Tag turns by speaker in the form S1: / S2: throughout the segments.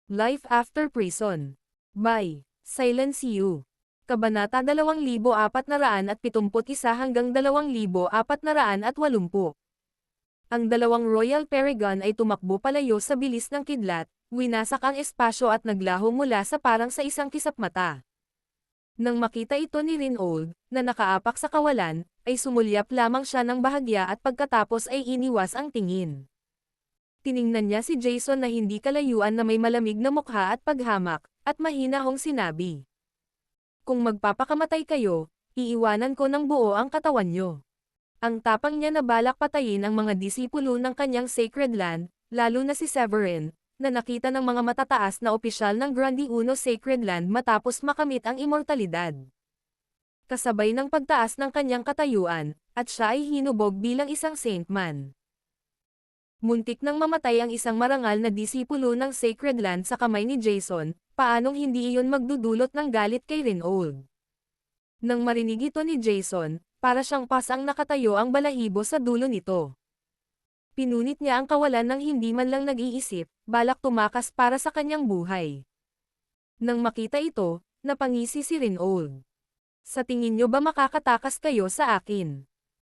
S1: Life After Prison. By Silence You. Kabanata 2471 hanggang 2480. Ang dalawang Royal Paragon ay tumakbo palayo sa bilis ng kidlat, winasak ang espasyo at naglaho mula sa parang sa isang kisap mata. Nang makita ito ni Rinold, na nakaapak sa kawalan, ay sumulyap lamang siya ng bahagya at pagkatapos ay iniwas ang tingin. Tiningnan niya si Jason na hindi kalayuan na may malamig na mukha at paghamak, at mahinahong sinabi. Kung magpapakamatay kayo, iiwanan ko ng buo ang katawan niyo. Ang tapang niya na balak patayin ang mga disipulo ng kanyang Sacred Land, lalo na si Severin, na nakita ng mga matataas na opisyal ng Grandi Uno Sacred Land matapos makamit ang immortalidad. Kasabay ng pagtaas ng kanyang katayuan, at siya ay hinubog bilang isang saintman. Muntik nang mamatay ang isang marangal na disipulo ng Sacred Land sa kamay ni Jason, paanong hindi iyon magdudulot ng galit kay Rinold? Nang marinig ito ni Jason, para siyang pasang nakatayo ang balahibo sa dulo nito. Pinunit niya ang kawalan ng hindi man lang nag-iisip, balak tumakas para sa kanyang buhay. Nang makita ito, napangisi si Rinold. Sa tingin niyo ba makakatakas kayo sa akin?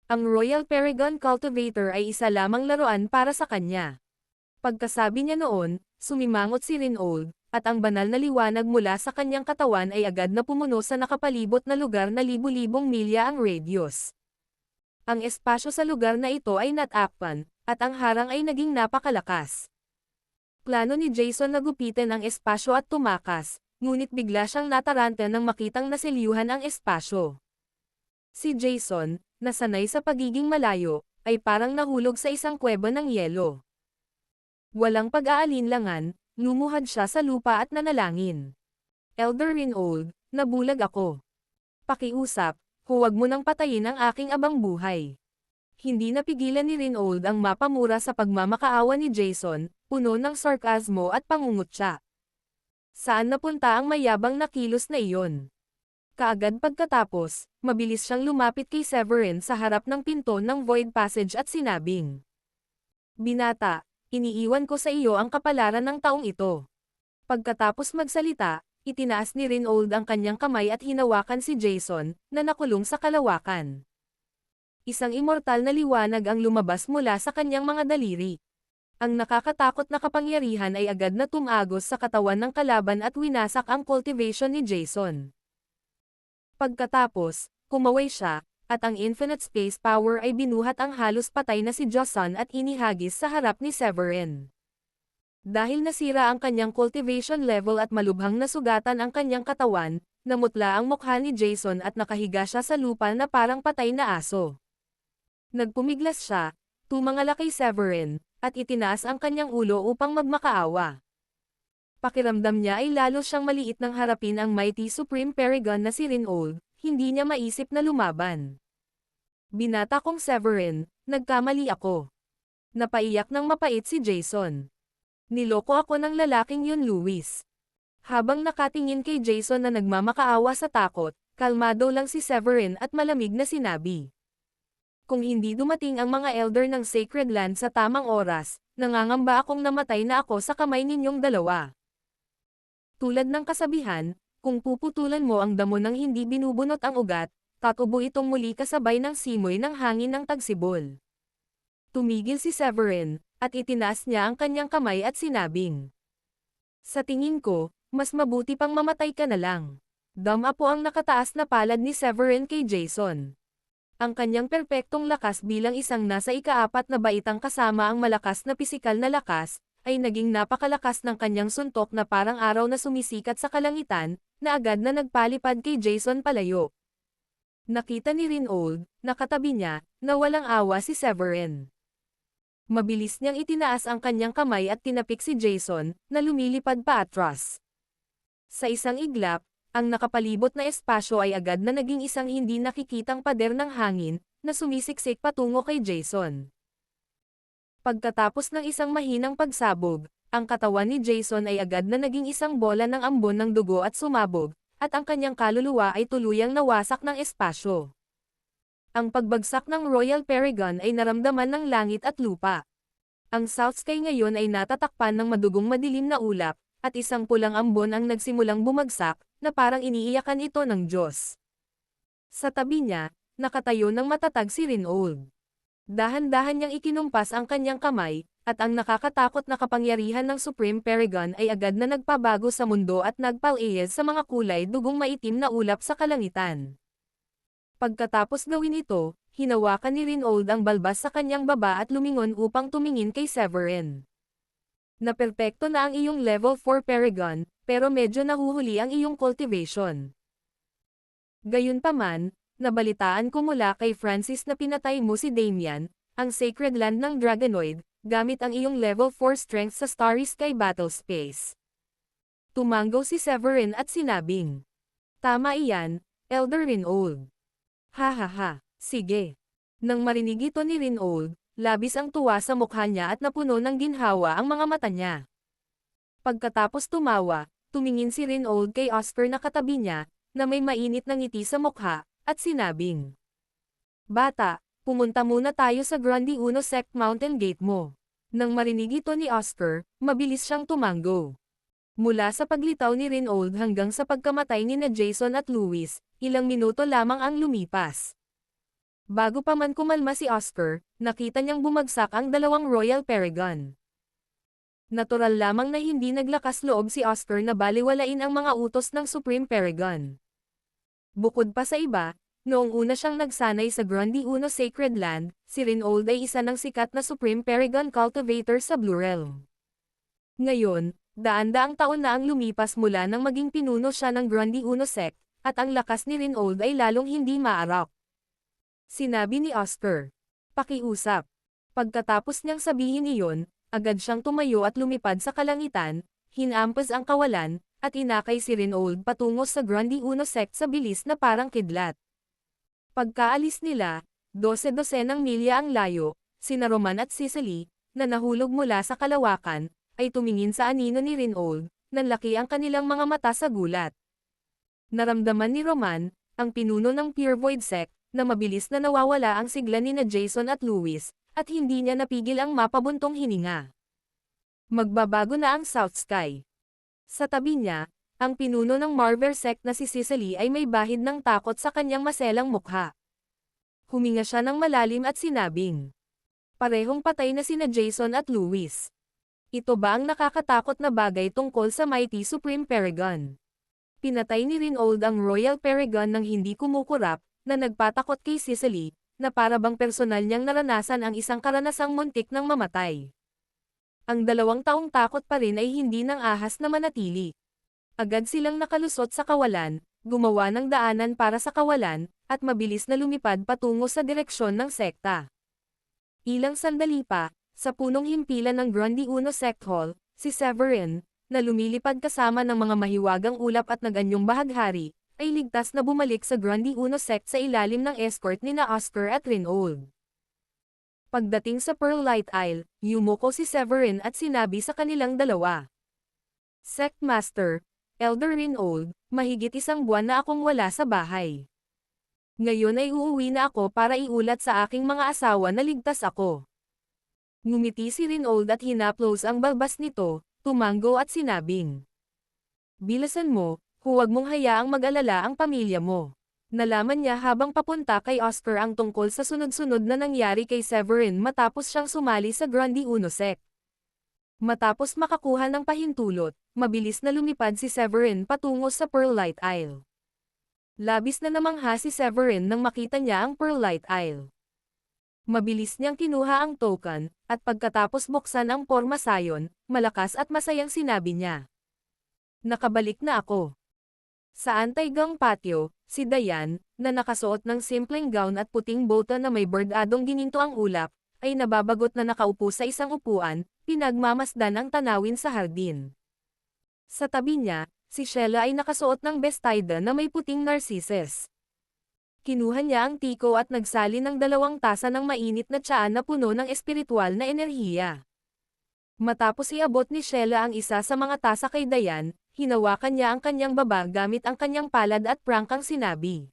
S1: Ang Royal Paragon Cultivator ay isa lamang laruan para sa kanya. Pagkasabi niya noon, sumimangot si Rinold, at ang banal na liwanag mula sa kanyang katawan ay agad na pumuno sa nakapalibot na lugar na libu-libong milya ang radius. Ang espasyo sa lugar na ito ay natakpan, at ang harang ay naging napakalakas. Plano ni Jason na gupitin ang espasyo at tumakas, ngunit bigla siyang nataranta nang makitang nasilyuhan ang espasyo. Si Jason, na sanay sa pagiging malayo, ay parang nahulog sa isang kuweba ng yelo. Walang pag-aalinlangan, lumuhad siya sa lupa at nanalangin. Elder Rinold, nabulag ako. Pakiusap, huwag mo nang patayin ang aking abang buhay. Hindi napigilan ni Rinold ang mapamura sa pagmamakaawa ni Jason, puno ng sarkasmo at pangungutya. Saan napunta ang mayabang na kilos na iyon? Kaagad pagkatapos, mabilis siyang lumapit kay Severin sa harap ng pinto ng Void Passage at sinabing, Binata, iniiwan ko sa iyo ang kapalaran ng taong ito. Pagkatapos magsalita, itinaas ni Rinold ang kanyang kamay at hinawakan si Jason, na nakulong sa kalawakan. Isang immortal na liwanag ang lumabas mula sa kanyang mga daliri. Ang nakakatakot na kapangyarihan ay agad na tumagos sa katawan ng kalaban at winasak ang cultivation ni Jason. Pagkatapos, kumaway siya, at ang infinite space power ay binuhat ang halos patay na si Jason at inihagis sa harap ni Severin. Dahil nasira ang kanyang cultivation level at malubhang nasugatan ang kanyang katawan, namutla ang mukha ni Jason at nakahiga siya sa lupa na parang patay na aso. Nagpumiglas siya, tumangala kay Severin, at itinaas ang kanyang ulo upang magmakaawa. Pakiramdam niya ay lalo siyang maliit nang harapin ang mighty Supreme Paragon na si Rinold, hindi niya maisip na lumaban. Binata kong Severin, nagkamali ako. Napaiyak ng mapait si Jason. Niloko ako ng lalaking yun, Louis. Habang nakatingin kay Jason na nagmamakaawa sa takot, kalmado lang si Severin at malamig na sinabi. Kung hindi dumating ang mga elder ng Sacred Land sa tamang oras, nangangamba akong namatay na ako sa kamay ninyong dalawa. Tulad ng kasabihan, kung puputulan mo ang damo ng hindi binubunot ang ugat, tatubo itong muli kasabay ng simoy ng hangin ng tagsibol. Tumigil si Severin, at itinaas niya ang kanyang kamay at sinabing, Sa tingin ko, mas mabuti pang mamatay ka na lang. Dama po ang nakataas na palad ni Severin kay Jason. Ang kanyang perpektong lakas bilang isang nasa ika-4 na baitang kasama ang malakas na pisikal na lakas, ay naging napakalakas ng kanyang suntok na parang araw na sumisikat sa kalangitan, na agad na nagpalipad kay Jason palayo. Nakita ni Rinold, na katabi niya, na walang awa si Severin. Mabilis niyang itinaas ang kanyang kamay at tinapik si Jason, na lumilipad pa atras. Sa isang iglap, ang nakapalibot na espasyo ay agad na naging isang hindi nakikitang pader ng hangin, na sumisiksik patungo kay Jason. Pagkatapos ng isang mahinang pagsabog, ang katawan ni Jason ay agad na naging isang bola ng ambon ng dugo at sumabog, at ang kanyang kaluluwa ay tuluyang nawasak ng espasyo. Ang pagbagsak ng Royal Paragon ay naramdaman ng langit at lupa. Ang South Sky ngayon ay natatakpan ng madugong madilim na ulap, at isang pulang ambon ang nagsimulang bumagsak, na parang iniiyakan ito ng Diyos. Sa tabi niya, nakatayo ng matatag si Rinold. Dahan-dahan niyang ikinumpas ang kanyang kamay, at ang nakakatakot na kapangyarihan ng Supreme Paragon ay agad na nagpabago sa mundo at nagpaliyes sa mga kulay dugong maitim na ulap sa kalangitan. Pagkatapos gawin ito, hinawakan ni Rinold ang balbas sa kanyang baba at lumingon upang tumingin kay Severin. Naperpekto na ang iyong level 4 Paragon, pero medyo nahuhuli ang iyong cultivation. Gayunpaman, nabalitaan ko mula kay Francis na pinatay mo si Damian, ang Sacred Land ng Dragonoid, gamit ang iyong level 4 strength sa Starry Sky Battle Space. Tumango si Severin at sinabing, "Tama iyan, Elder Rinold." "Ha, sige." Nang marinig ito ni Rinold, labis ang tuwa sa mukha niya at napuno ng ginhawa ang mga mata niya. Pagkatapos tumawa, tumingin si Rinold kay Oscar na katabi niya, na may mainit na ngiti sa mukha, at sinabing, "Bata, pumunta muna tayo sa Grande Uno Sect Mountain Gate mo." Nang marinig ito ni Oscar, mabilis siyang tumango. Mula sa paglitaw ni Rinold hanggang sa pagkamatay ni na Jason at Louis, ilang minuto lamang ang lumipas. Bago pa man kumalma si Oscar, nakita niyang bumagsak ang dalawang Royal Paragon. Natural lamang na hindi naglakas loob si Oscar na baliwalain ang mga utos ng Supreme Paragon. Bukod pa sa iba, noong una siyang nagsanay sa Grande Uno Sacred Land, si Rinold ay isa ng sikat na Supreme Paragon cultivator sa Blue Realm. Ngayon, daan-daang taon na ang lumipas mula nang maging pinuno siya ng Grande Uno Sect, at ang lakas ni Rinold ay lalong hindi maarap. Sinabi ni Oscar, "Pakiusap." Pagkatapos niyang sabihin iyon, agad siyang tumayo at lumipad sa kalangitan, hinampas ang kawalan, at inakay si Rinold patungo sa Grande Uno Sect sa bilis na parang kidlat. Pagkaalis nila, 12-12 milya ang layo, sina Roman at Cicely, na nahulog mula sa kalawakan, ay tumingin sa anino ni Rinold, nanlaki ang kanilang mga mata sa gulat. Naramdaman ni Roman, ang pinuno ng Pure Void Sect, na mabilis na nawawala ang sigla ni na Jason at Louis, at hindi niya napigil ang mapabuntong hininga. Magbabago na ang South Sky. Sa tabi niya, ang pinuno ng Marver Sect na si Cicely ay may bahid ng takot sa kanyang maselang mukha. Huminga siya ng malalim at sinabing, "Parehong patay na sina Jason at Louis. Ito ba ang nakakatakot na bagay tungkol sa Mighty Supreme Paragon?" Pinatay ni Rinold ang Royal Paragon ng hindi kumukurap, na nagpatakot kay Cicely, na para bang personal niyang naranasan ang isang karanasang muntik ng mamatay. Ang 2 taong takot pa rin ay hindi nang ahas na manatili. Agad silang nakalusot sa kawalan, gumawa ng daanan para sa kawalan, at mabilis na lumipad patungo sa direksyon ng sekta. Ilang sandali pa, sa punong himpilan ng Grande Uno Sect Hall, si Severin, na lumilipad kasama ng mga mahiwagang ulap at nag-anyong bahaghari, ay ligtas na bumalik sa Grande Uno Sect sa ilalim ng escort ni na Oscar at Rinold. Pagdating sa Pearl Light Isle, yumuko si Severin at sinabi sa kanilang dalawa, "Sect Master, Elder Rinold, mahigit 1 buwan na akong wala sa bahay. Ngayon ay uuwi na ako para iulat sa aking mga asawa na ligtas ako." Ngumiti si Rinold at hinaplos ang balbas nito, tumango at sinabing, "Bilasan mo, huwag mong hayaang mag-alala ang pamilya mo." Nalaman niya habang papunta kay Oscar ang tungkol sa sunod-sunod na nangyari kay Severin matapos siyang sumali sa Grande Uno Sect. Matapos makakuha ng pahintulot, mabilis na lumipad si Severin patungo sa Pearl Light Isle. Labis na namangha si Severin nang makita niya ang Pearl Light Isle. Mabilis niyang kinuha ang token, at pagkatapos buksan ang porma sayon, malakas at masayang sinabi niya, "Nakabalik na ako." Sa antay-gang patio, si Diane, na nakasuot ng simpleng gown at puting bota na may bordadong gininto ang ulap, ay nababagot na nakaupo sa isang upuan, pinagmamasdan ang tanawin sa hardin. Sa tabi niya, si Sheila ay nakasuot ng bestida na may puting narcissus. Kinuha niya ang tiko at nagsali ng 2 tasa ng mainit na tsaa na puno ng espiritual na enerhiya. Matapos iabot ni Sheila ang isa sa mga tasa kay Diane, hinawakan niya ang kanyang baba gamit ang kanyang palad at prangkang sinabi,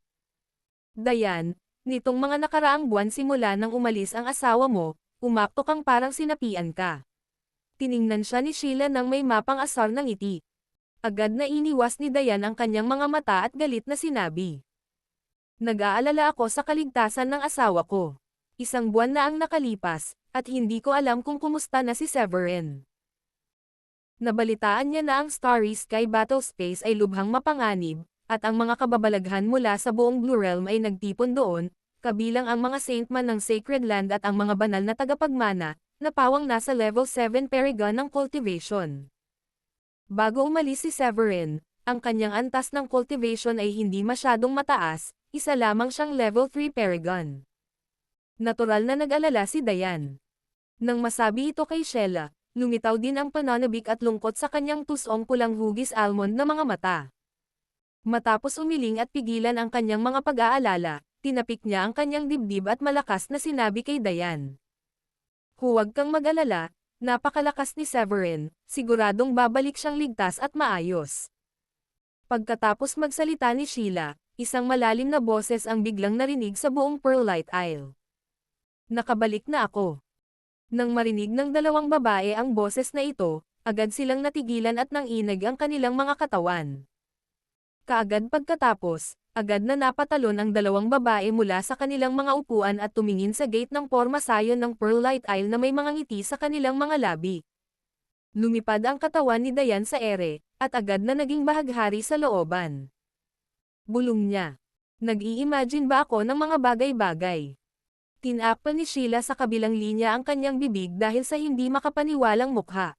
S1: "Diane, nitong mga nakaraang buwan simula nang umalis ang asawa mo, umakto kang parang sinapian ka. Tiningnan siya ni Sheila nang may mapang asar ng ngiti. Agad na iniwas ni Dayan ang kanyang mga mata at galit na sinabi. Nag-aalala ako sa kaligtasan ng asawa ko. Isang buwan na ang nakalipas, at hindi ko alam kung kumusta na si Severin. Nabalitaan niya na ang Starry Sky Battlespace ay lubhang mapanganib, at ang mga kababalaghan mula sa buong Blue Realm ay nagtipon doon, kabilang ang mga Saintman ng Sacred Land at ang mga banal na tagapagmana, na pawang nasa level 7 Paragon ng cultivation. Bago umalis si Severin, ang kanyang antas ng cultivation ay hindi masyadong mataas, isa lamang siyang level 3 Paragon. Natural na nag-alala si Dayan. Nang masabi ito kay Sheila, lumitaw din ang pananabik at lungkot sa kanyang tusong pulang hugis almond na mga mata. Matapos umiling at pigilan ang kanyang mga pag-aalala, tinapik niya ang kanyang dibdib at malakas na sinabi kay Dayan. Huwag kang mag-alala, napakalakas ni Severin, siguradong babalik siyang ligtas at maayos. Pagkatapos magsalita ni Sheila, isang malalim na boses ang biglang narinig sa buong Pearlite Isle. Nakabalik na ako. Nang marinig ng dalawang babae ang boses na ito, agad silang natigilan at nanginag ang kanilang mga katawan. Kaagad pagkatapos, agad na napatalon ang dalawang babae mula sa kanilang mga upuan at tumingin sa gate ng pormasayon ng Pearlite Isle na may mga ngiti sa kanilang mga labi. Lumipad ang katawan ni Dayan sa ere, at agad na naging bahaghari sa looban. Bulong niya. Nag-i-imagine ba ako ng mga bagay-bagay? Tinapa ni Sheila sa kabilang linya ang kanyang bibig dahil sa hindi makapaniwalang mukha.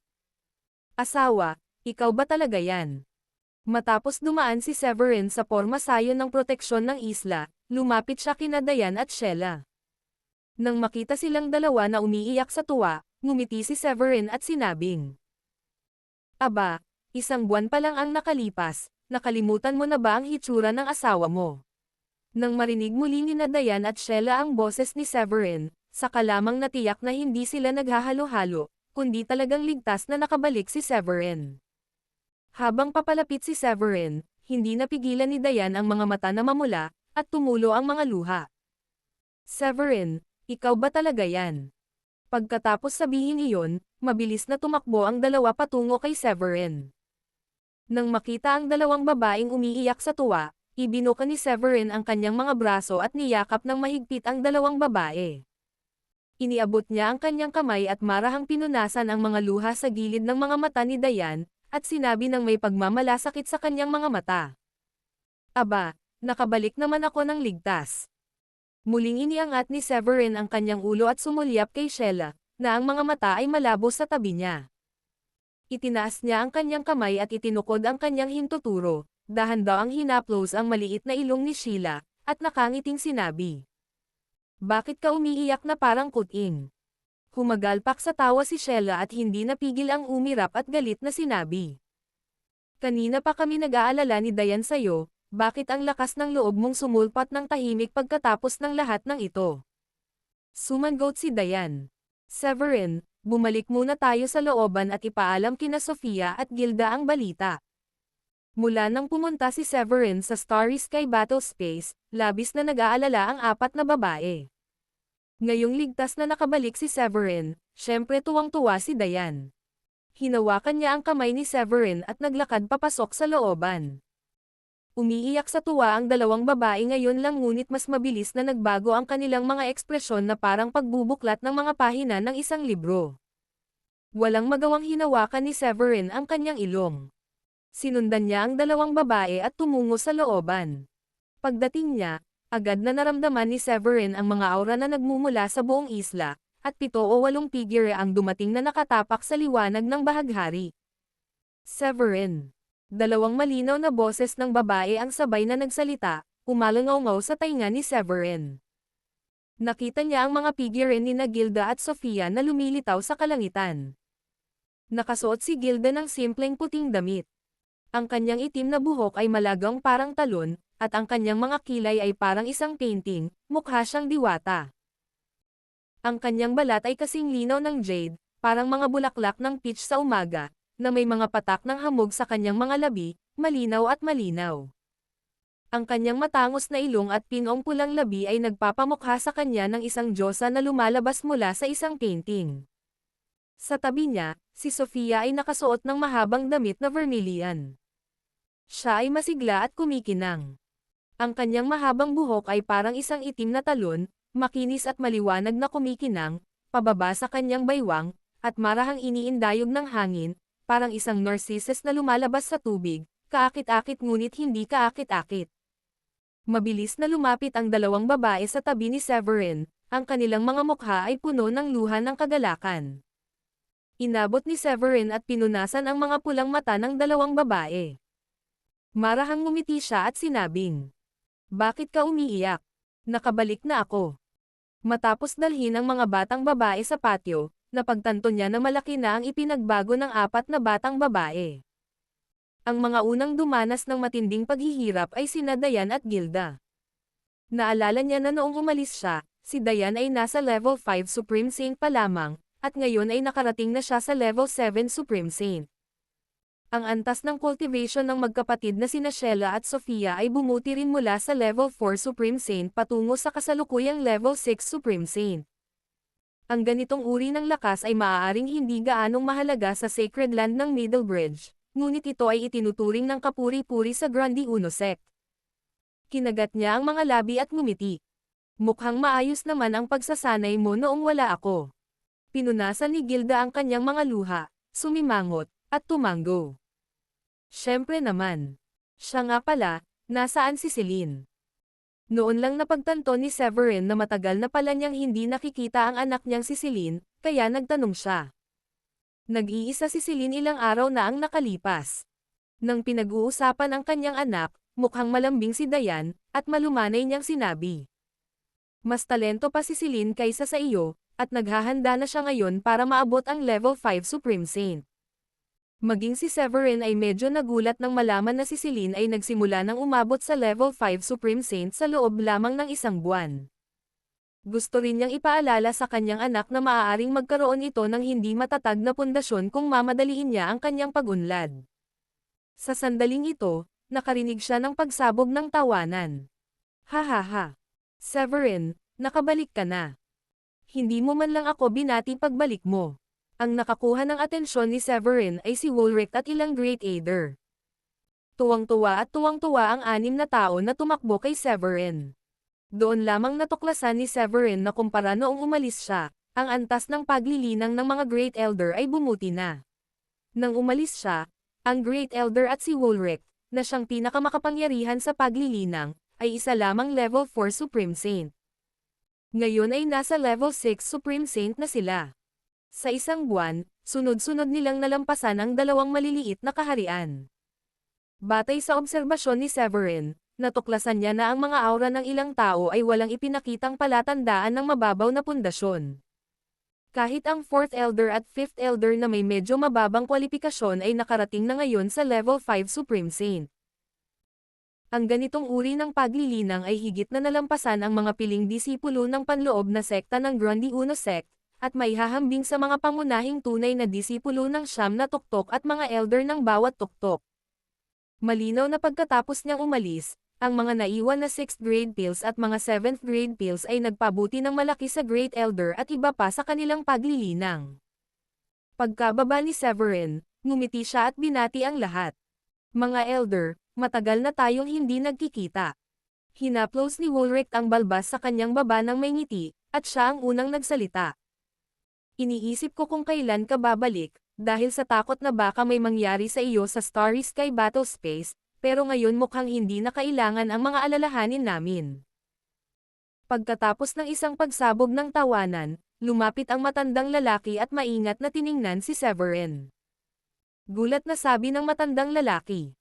S1: Asawa, ikaw ba talaga yan? Matapos dumaan si Severin sa pormasayon ng proteksyon ng isla, lumapit siya kina Dayan at Sheila. Nang makita silang dalawa na umiiyak sa tuwa, ngumiti si Severin at sinabing, Aba, isang buwan pa lang ang nakalipas, nakalimutan mo na ba ang hitsura ng asawa mo? Nang marinig muli ni Dayan at Sheila ang boses ni Severin, saka lamang natiyak na hindi sila naghahalo-halo, kundi talagang ligtas na nakabalik si Severin. Habang papalapit si Severin, hindi napigilan ni Dayan ang mga mata na mamula, at tumulo ang mga luha. Severin, ikaw ba talaga yan? Pagkatapos sabihin iyon, mabilis na tumakbo ang dalawa patungo kay Severin. Nang makita ang dalawang babaeng umiiyak sa tuwa, ibinuka ni Severin ang kanyang mga braso at niyakap ng mahigpit ang dalawang babae. Iniabot niya ang kanyang kamay at marahang pinunasan ang mga luha sa gilid ng mga mata ni Dayan, at sinabi ng may pagmamalasakit sa kanyang mga mata. Aba, nakabalik naman ako ng ligtas. Muling iniangat ni Severin ang kanyang ulo at sumulyap kay Sheila, na ang mga mata ay malabo sa tabi niya. Itinaas niya ang kanyang kamay at itinukod ang kanyang hintuturo. Dahan-daang hinaplos ang maliit na ilong ni Sheila, at nakangiting sinabi. Bakit ka umiiyak na parang kuting? Humagalpak sa tawa si Sheila at hindi napigil ang umirap at galit na sinabi. Kanina pa kami nag-aalala ni Dayan sa'yo, bakit ang lakas ng loob mong sumulpat ng tahimik pagkatapos ng lahat ng ito? Sumangot si Dayan. Severin, bumalik muna tayo sa looban at ipaalam kina Sofia at Gilda ang balita. Mula nang pumunta si Severin sa Starry Sky Battlespace, labis na nag-aalala ang apat na babae. Ngayong ligtas na nakabalik si Severin, syempre tuwang-tuwa si Dayan. Hinawakan niya ang kamay ni Severin at naglakad papasok sa looban. Umiiyak sa tuwa ang dalawang babae ngayon lang ngunit mas mabilis na nagbago ang kanilang mga ekspresyon na parang pagbubuklat ng mga pahina ng isang libro. Walang magawang hinawakan ni Severin ang kanyang ilong. Sinundan niya ang dalawang babae at tumungo sa looban. Pagdating niya, agad na naramdaman ni Severin ang mga aura na nagmumula sa buong isla, at 7 o 8 figure ang dumating na nakatapak sa liwanag ng bahaghari. Severin. Dalawang malinaw na boses ng babae ang sabay na nagsalita, umalangaw sa tainga ni Severin. Nakita niya ang mga figure ni Gilda at Sofia na lumilitaw sa kalangitan. Nakasuot si Gilda ng simpleng puting damit. Ang kanyang itim na buhok ay malagang parang talon, at ang kanyang mga kilay ay parang isang painting, mukha siyang diwata. Ang kanyang balat ay kasing linaw ng jade, parang mga bulaklak ng peach sa umaga, na may mga patak ng hamog sa kanyang mga labi, malinaw at malinaw. Ang kanyang matangos na ilong at pinong pulang labi ay nagpapamukha sa kanya ng isang diyosa na lumalabas mula sa isang painting. Sa tabi niya, Si Sofia ay nakasuot ng mahabang damit na vermilion. Siya ay masigla at kumikinang. Ang kanyang mahabang buhok ay parang isang itim na talon, makinis at maliwanag na kumikinang, pababa sa kanyang baywang, at marahang iniindayog ng hangin, parang isang narcissus na lumalabas sa tubig, kaakit-akit ngunit hindi kaakit-akit. Mabilis na lumapit ang dalawang babae sa tabi ni Severin, ang kanilang mga mukha ay puno ng luha ng kagalakan. Inabot ni Severin at pinunasan ang mga pulang mata ng dalawang babae. Marahang ngumiti siya at sinabing, "Bakit ka umiiyak? Nakabalik na ako." Matapos dalhin ang mga batang babae sa patio, napagtanto niya na malaki na ang ipinagbago ng 4 na batang babae. Ang mga unang dumanas ng matinding paghihirap ay sina Dayan at Gilda. Naalala niya na noong umalis siya, si Dayan ay nasa level 5 Supreme Saint pa lamang, at ngayon ay nakarating na siya sa level 7 Supreme Saint. Ang antas ng cultivation ng magkapatid na sina Sheila at Sofia ay bumuti rin mula sa level 4 Supreme Saint patungo sa kasalukuyang level 6 Supreme Saint. Ang ganitong uri ng lakas ay maaaring hindi gaanong mahalaga sa sacred land ng Middlebridge, ngunit ito ay itinuturing ng kapuri-puri sa Grandi Uno sect. Kinagat niya ang mga labi at ngumiti. "Mukhang maayos naman ang pagsasanay mo noong wala ako." Pinunasan ni Gilda ang kanyang mga luha, sumimangot, at tumanggo. Siyempre naman. Siya nga pala, nasaan si Celine? Noon lang napagtanto ni Severin na matagal na pala niyang hindi nakikita ang anak niyang si Celine, kaya nagtanong siya. Nag-iisa si Celine ilang araw na ang nakalipas. Nang pinag-uusapan ang kanyang anak, mukhang malambing si Dayan, at malumanay niyang sinabi. "Mas talento pa si Celine kaysa sa iyo, at naghahanda na siya ngayon para maabot ang level 5 Supreme Saint." Maging si Severin ay medyo nagulat nang malaman na si Celine ay nagsimula nang umabot sa level 5 Supreme Saint sa loob lamang ng 1 buwan. Gusto rin niyang ipaalala sa kanyang anak na maaaring magkaroon ito ng hindi matatag na pundasyon kung mamadaliin niya ang kanyang pag-unlad. Sa sandaling ito, nakarinig siya ng pagsabog ng tawanan. "Ha ha ha. Severin, nakabalik ka na. Hindi mo man lang ako binati pagbalik mo." Ang nakakuha ng atensyon ni Severin ay si Woolrich at ilang Great Aider. Tuwang-tuwa ang 6 na tao na tumakbo kay Severin. Doon lamang natuklasan ni Severin na kumpara noong umalis siya, ang antas ng paglilinang ng mga Great Elder ay bumuti na. Nang umalis siya, ang Great Elder at si Woolrich, na siyang pinakamakapangyarihan sa paglilinang, ay isa lamang level 4 Supreme Saint. Ngayon ay nasa level 6 Supreme Saint na sila. Sa 1 buwan, sunod-sunod nilang nalampasan ang 2 maliliit na kaharian. Batay sa obserbasyon ni Severin, natuklasan niya na ang mga aura ng ilang tao ay walang ipinakitang palatandaan ng mababaw na pundasyon. Kahit ang 4th Elder at 5th Elder na may medyo mababang kwalifikasyon ay nakarating na ngayon sa level 5 Supreme Saint. Ang ganitong uri ng paglilinang ay higit na nalampasan ang mga piling disipulo ng panloob na sekta ng Grandi Uno sect, at maihahambing sa mga pangunahing tunay na disipulo ng 9 na tuktok at mga elder ng bawat tuktok. Malinaw na pagkatapos niyang umalis, ang mga naiwan na 6th grade pills at mga 7th grade pills ay nagpabuti ng malaki sa Great Elder at iba pa sa kanilang paglilinang. Pagkababa ni Severin, ngumiti siya at binati ang lahat. "Mga elder, matagal na tayong hindi nagkikita." Hinaplos ni Woolrich ang balbas sa kanyang baba ng may ngiti, at siya ang unang nagsalita. "Iniisip ko kung kailan ka babalik, dahil sa takot na baka may mangyari sa iyo sa Starry Sky Battle Space, pero ngayon mukhang hindi na kailangan ang mga alalahanin namin." Pagkatapos ng isang pagsabog ng tawanan, lumapit ang matandang lalaki at maingat na tiningnan si Severin. Gulat na sabi ng matandang lalaki.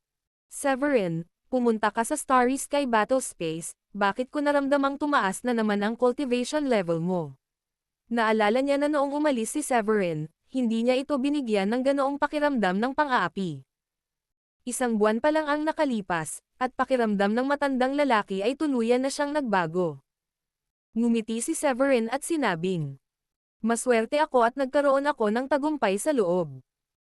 S1: "Severin, pumunta ka sa Starry Sky Battle Space, bakit ko naramdamang tumaas na naman ang cultivation level mo?" Naalala niya na noong umalis si Severin, hindi niya ito binigyan ng ganoong pakiramdam ng pang-aapi. 1 buwan pa lang ang nakalipas, at pakiramdam ng matandang lalaki ay tuluyan na siyang nagbago. Ngumiti si Severin at sinabing, "Maswerte ako at nagkaroon ako ng tagumpay sa loob."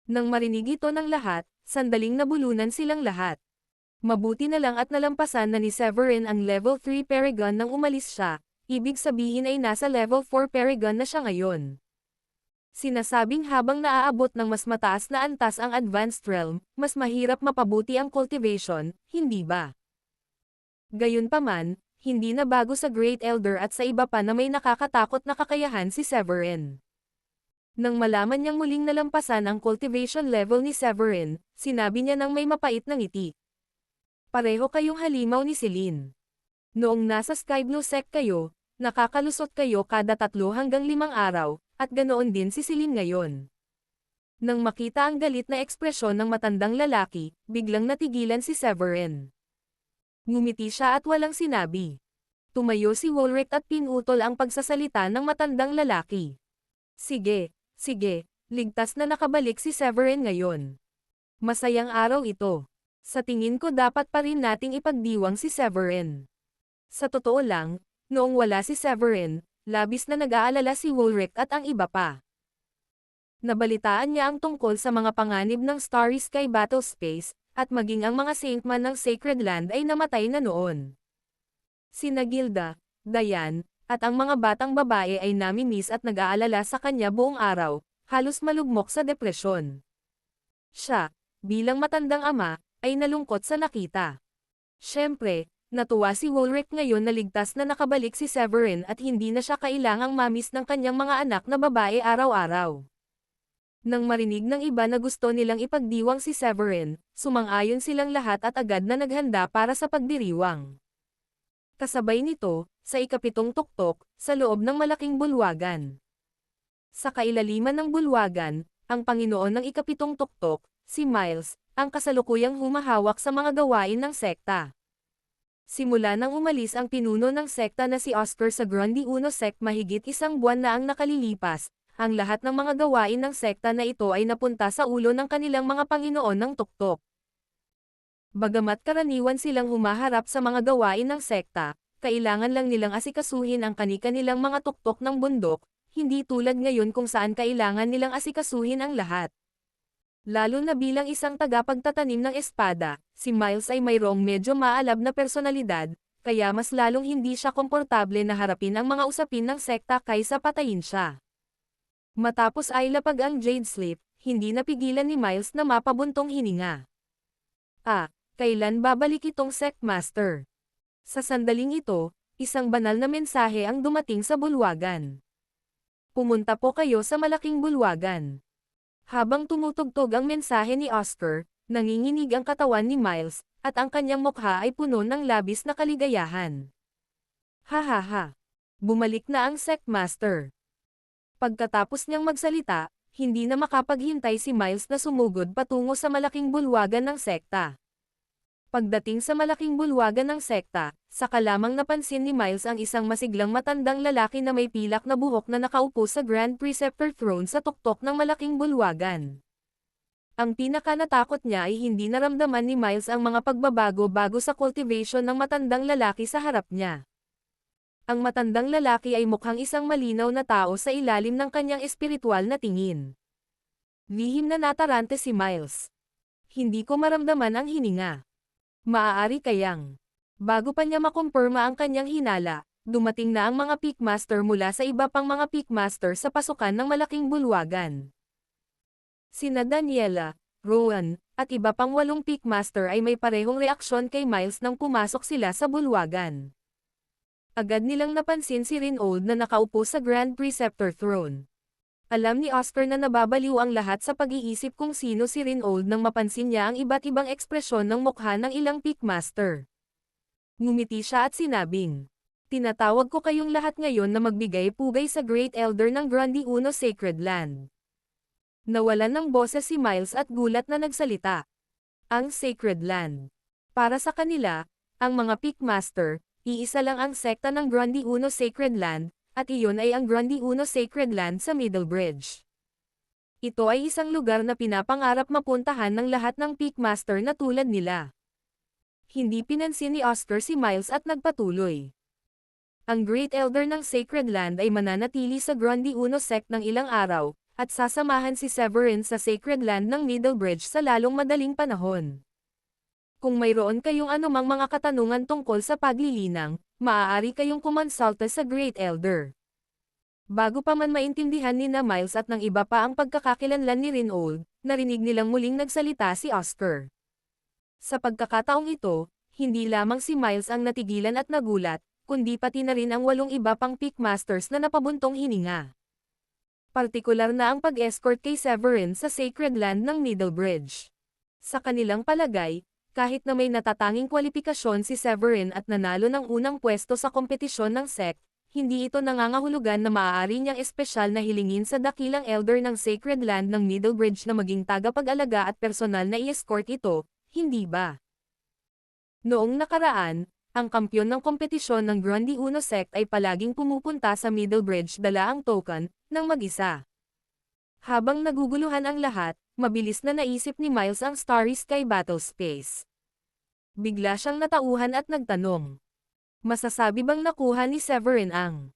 S1: Nang marinig ito ng lahat, sandaling nabulunan silang lahat. Mabuti na lang at nalampasan na ni Severin ang level 3 Paragon nang umalis siya, ibig sabihin ay nasa level 4 Paragon na siya ngayon. Sinasabing habang naaabot ng mas mataas na antas ang Advanced Realm, mas mahirap mapabuti ang cultivation, hindi ba? Gayunpaman, hindi na bago sa Great Elder at sa iba pa na may nakakatakot na kakayahan si Severin. Nang malaman niyang muling nalampasan ang cultivation level ni Severin, sinabi niya nang may mapait na ngiti. Pareho kayong halimaw ni Celine. Noong nasa Sky Blue Sect kayo, nakakalusot kayo kada 3 hanggang 5 araw, at ganoon din si Celine ngayon. Nang makita ang galit na ekspresyon ng matandang lalaki, biglang natigilan si Severin. Ngumiti siya at walang sinabi. Tumayo si Wulrich at pinutol ang pagsasalita ng matandang lalaki. Sige, sige, ligtas na nakabalik si Severin ngayon. Masayang araw ito. Sa tingin ko dapat pa rin nating ipagdiwang si Severin. Sa totoo lang, noong wala si Severin, labis na nag-aalala si Wulrich at ang iba pa. Nabalitaan niya ang tungkol sa mga panganib ng Starry Sky Battle Space, at maging ang mga Saintman ng Sacred Land ay namatay na noon. Sina Gilda, Diane, at ang mga batang babae ay nami-miss at nag-aalala sa kanya buong araw, halos malugmok sa depresyon. Siya, bilang matandang ama, ay nalungkot sa nakita. Siyempre, natuwa si Wulrich ngayon na ligtas na nakabalik si Severin at hindi na siya kailangang mamis ng kanyang mga anak na babae araw-araw. Nang marinig ng iba na gusto nilang ipagdiwang si Severin, sumang-ayon silang lahat at agad na naghanda para sa pagdiriwang. Kasabay nito, sa ikapitong tuktok, sa loob ng malaking bulwagan. Sa kailaliman ng bulwagan, ang Panginoon ng ikapitong tuktok, si Miles, ang kasalukuyang humahawak sa mga gawain ng sekta. Simula nang umalis ang pinuno ng sekta na si Oscar sa Grundy Uno Sect mahigit 1 buwan na ang nakalilipas, ang lahat ng mga gawain ng sekta na ito ay napunta sa ulo ng kanilang mga Panginoon ng tuktok. Bagamat karaniwan silang humaharap sa mga gawain ng sekta, kailangan lang nilang asikasuhin ang kani-kanilang mga tuktok ng bundok, hindi tulad ngayon kung saan kailangan nilang asikasuhin ang lahat. Lalo na bilang isang tagapagtatanim ng espada, si Miles ay mayroong medyo maalab na personalidad, kaya mas lalong hindi siya komportable na harapin ang mga usapin ng sekta kaysa patayin siya. Matapos ay lapag ang Jade Sleep, hindi napigilan ni Miles na mapabuntong hininga. Kailan babalik itong Sectmaster? Sa sandaling ito, isang banal na mensahe ang dumating sa bulwagan. Pumunta po kayo sa malaking bulwagan. Habang tumutugtog ang mensahe ni Oscar, nanginginig ang katawan ni Miles, at ang kanyang mukha ay puno ng labis na kaligayahan. Ha. Bumalik na ang Sectmaster. Pagkatapos niyang magsalita, hindi na makapaghintay si Miles na sumugod patungo sa malaking bulwagan ng sekta. Pagdating sa malaking bulwagan ng sekta, saka lamang napansin ni Miles ang isang masiglang matandang lalaki na may pilak na buhok na nakaupo sa Grand Preceptor Throne sa tuktok ng malaking bulwagan. Ang pinaka-natakot niya ay hindi naramdaman ni Miles ang mga pagbabago bago sa cultivation ng matandang lalaki sa harap niya. Ang matandang lalaki ay mukhang isang malinaw na tao sa ilalim ng kanyang espiritual na tingin. Lihim na natarante si Miles. Hindi ko maramdaman ang hininga. Maaari kayang. Bago pa niya makumpirma ang kanyang hinala, dumating na ang mga Peakmaster mula sa iba pang mga Peakmaster sa pasukan ng malaking bulwagan. Sina Daniela, Rowan, at iba pang 8 Peakmaster ay may parehong reaksyon kay Miles nang pumasok sila sa bulwagan. Agad nilang napansin si Rinold na nakaupo sa Grand Preceptor Throne. Alam ni Oscar na nababaliw ang lahat sa pag-iisip kung sino si Rinold nang mapansin niya ang iba't ibang ekspresyon ng mukha ng ilang Peakmaster. Ngumiti siya at sinabing, "Tinatawag ko kayong lahat ngayon na magbigay-pugay sa Great Elder ng Grundy Uno Sacred Land." Nawalan ng boses si Miles at gulat na nagsalita. Ang Sacred Land. Para sa kanila, ang mga Peakmaster, iisa lang ang sekta ng Grundy Uno Sacred Land, at iyon ay ang Grundy Uno Sacred Land sa Middlebridge. Ito ay isang lugar na pinapangarap mapuntahan ng lahat ng Peakmaster na tulad nila. Hindi pinansin ni Oscar si Miles at nagpatuloy. Ang Great Elder ng Sacred Land ay mananatili sa Grundy Uno Sect ng ilang araw, at sasamahan si Severin sa Sacred Land ng Middlebridge sa lalong madaling panahon. Kung mayroon kayong anumang mga katanungan tungkol sa paglilinang, maaari kayong kumonsulta sa Great Elder. Bago pa man maintindihan ni na Miles at ng iba pa ang pagkakakilanlan ni Reynold, narinig nilang muling nagsalita si Oscar. Sa pagkakataong ito, hindi lamang si Miles ang natigilan at nagulat, kundi pati na rin ang 8 iba pang Pickmasters na napabuntong hininga. Partikular na ang pag-escort kay Severin sa Sacred Land ng Middlebridge. Sa kanilang palagay, kahit na may natatanging kwalipikasyon si Severin at nanalo ng unang pwesto sa kompetisyon ng sect, hindi ito nangangahulugan na maaari niyang espesyal na hilingin sa dakilang elder ng Sacred Land ng Middlebridge na maging tagapag-alaga at personal na i-escort ito, hindi ba? Noong nakaraan, ang kampyon ng kompetisyon ng Grundy Uno Sect ay palaging pumupunta sa Middlebridge dala ang token, ng mag-isa. Habang naguguluhan ang lahat, mabilis na naisip ni Miles ang Starry Sky Battle Space. Bigla siyang natauhan at nagtanong. Masasabi bang nakuha ni Severin ang?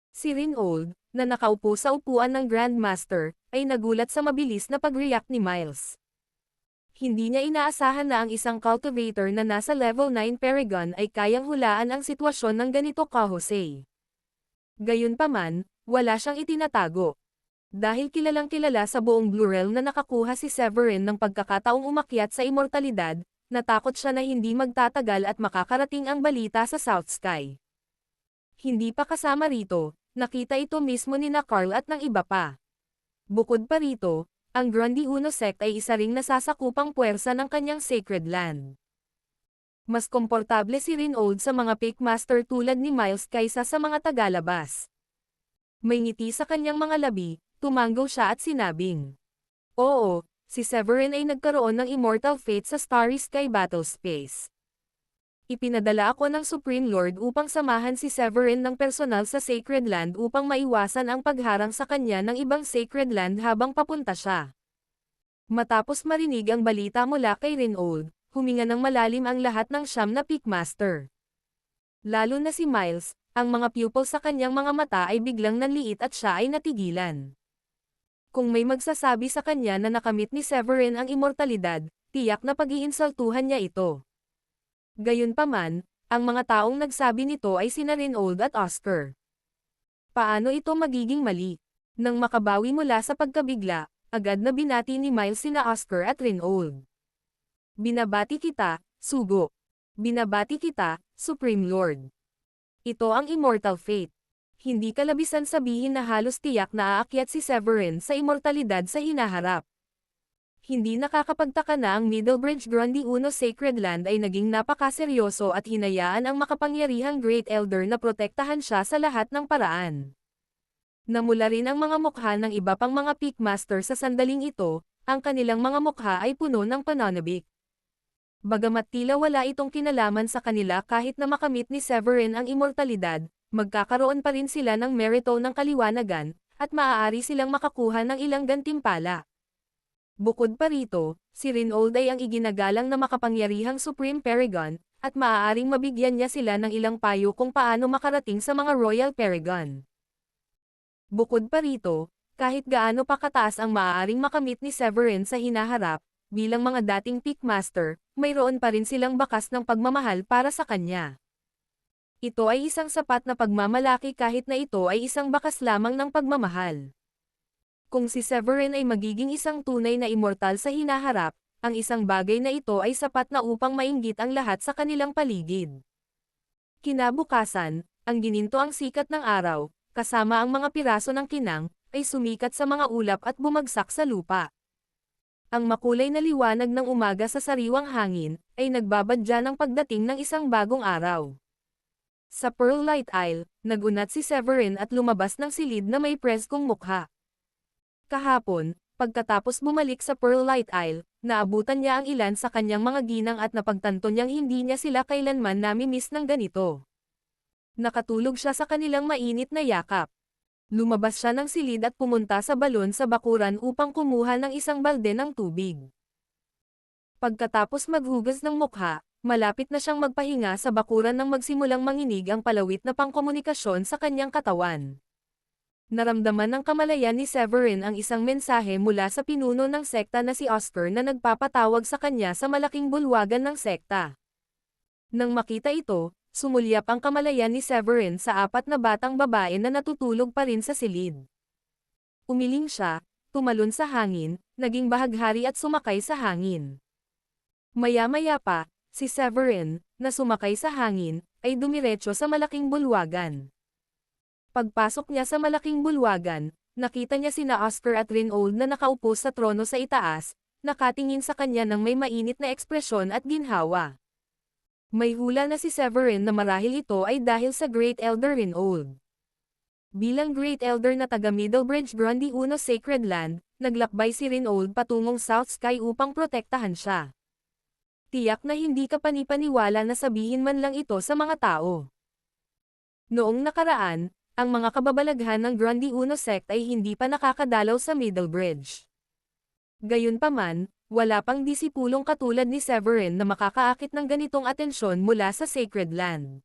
S1: Si Reynold, na nakaupo sa upuan ng Grandmaster, ay nagulat sa mabilis na pag-react ni Miles. Hindi niya inaasahan na ang isang cultivator na nasa level 9 Paragon ay kayang hulaan ang sitwasyon ng ganito kahusay. Gayunpaman, wala siyang itinatago. Dahil kilalang kilala sa buong Blue Realm na nakakuha si Severin ng pagkakataong umakyat sa immortalidad, natakot siya na hindi magtatagal at makakarating ang balita sa South Sky. Hindi pa kasama rito, nakita ito mismo ni na Carl at ng iba pa. Bukod pa rito, ang Grundy Uno Sect ay isa ring nasasakupang puwersa ng kanyang Sacred Land. Mas komportable si Reynold sa mga Pickmaster tulad ni Miles kaysa sa mga tagalabas. May ngiti sa kanyang mga labi, tumanggo siya at sinabing, "Oo, si Severin ay nagkaroon ng immortal fate sa Starry Sky Battle Space. Ipinadala ako ng Supreme Lord upang samahan si Severin ng personal sa Sacred Land upang maiwasan ang pagharang sa kanya ng ibang Sacred Land habang papunta siya." Matapos marinig ang balita mula kay Reynold, huminga ng malalim ang lahat ng 9 na Pickmaster. Lalo na si Miles, ang mga pupil sa kanyang mga mata ay biglang nanliit at siya ay natigilan. Kung may magsasabi sa kanya na nakamit ni Severin ang immortalidad, tiyak na pag-iinsultuhan niya ito. Gayunpaman, ang mga taong nagsabi nito ay sina Reynold at Oscar. Paano ito magiging mali? Nang makabawi mula sa pagkabigla, agad na binati ni Miles sina Oscar at Reynold. "Binabati kita, Sugo. Binabati kita, Supreme Lord. Ito ang immortal fate. Hindi kalabisan sabihin na halos tiyak na aakyat si Severin sa immortalidad sa hinaharap." Hindi nakakapagtaka na ang Middlebridge Grundy Uno Sacred Land ay naging napakaseryoso at hinayaan ang makapangyarihang Great Elder na protektahan siya sa lahat ng paraan. Namula rin ang mga mukha ng iba pang mga Pickmaster sa sandaling ito, ang kanilang mga mukha ay puno ng pananabik. Bagamat tila wala itong kinalaman sa kanila kahit na makamit ni Severin ang immortalidad, magkakaroon pa rin sila ng merito ng kaliwanagan, at maaari silang makakuha ng ilang gantimpala. Bukod pa rito, si Reynold ay ang iginagalang na makapangyarihang Supreme Paragon, at maaaring mabigyan niya sila ng ilang payo kung paano makarating sa mga Royal Paragon. Bukod pa rito, kahit gaano pa kataas ang maaaring makamit ni Severin sa hinaharap, bilang mga dating Pickmaster, mayroon pa rin silang bakas ng pagmamahal para sa kanya. Ito ay isang sapat na pagmamalaki kahit na ito ay isang bakas lamang ng pagmamahal. Kung si Severin ay magiging isang tunay na immortal sa hinaharap, ang isang bagay na ito ay sapat na upang mainggit ang lahat sa kanilang paligid. Kinabukasan, ang gininto ang sikat ng araw, kasama ang mga piraso ng kinang, ay sumikat sa mga ulap at bumagsak sa lupa. Ang makulay na liwanag ng umaga sa sariwang hangin, ay nagbabadya ng pagdating ng isang bagong araw. Sa Pearl Light Isle, nagunat si Severin at lumabas ng silid na may preskong mukha. Kahapon, pagkatapos bumalik sa Pearl Light Isle, naabutan niya ang ilan sa kanyang mga ginang at napagtanto niyang hindi niya sila kailanman nami-miss ng ganito. Nakatulog siya sa kanilang mainit na yakap. Lumabas siya ng silid at pumunta sa balon sa bakuran upang kumuha ng isang balde ng tubig. Pagkatapos maghugas ng mukha, malapit na siyang magpahinga sa bakuran nang magsimulang manginig ang palawit na pangkomunikasyon sa kanyang katawan. Naramdaman ng kamalayan ni Severin ang isang mensahe mula sa pinuno ng sekta na si Oscar na nagpapatawag sa kanya sa malaking bulwagan ng sekta. Nang makita ito, sumulyap ang kamalayan ni Severin sa 4 na batang babae na natutulog pa rin sa silid. Umiling siya, tumalon sa hangin, naging bahaghari at sumakay sa hangin. Maya-maya pa, si Severin, na sumakay sa hangin, ay dumiretso sa malaking bulwagan. Pagpasok niya sa malaking bulwagan, nakita niya sina Oscar at Rinold na nakaupo sa trono sa itaas, nakatingin sa kanya ng may mainit na ekspresyon at ginhawa. May hula na si Severin na marahil ito ay dahil sa Great Elder Rinold. Bilang Great Elder na taga Middlebridge Grundy I Sacred Land, naglakbay si Rinold patungong South Sky upang protektahan siya. Tiyak na hindi ka panipaniwala na sabihin man lang ito sa mga tao. Noong nakaraan, ang mga kababalaghan ng Grundy I sect ay hindi pa nakakadalaw sa Middlebridge. Gayunpaman, wala pang disipulong katulad ni Severin na makakaakit ng ganitong atensyon mula sa Sacred Land.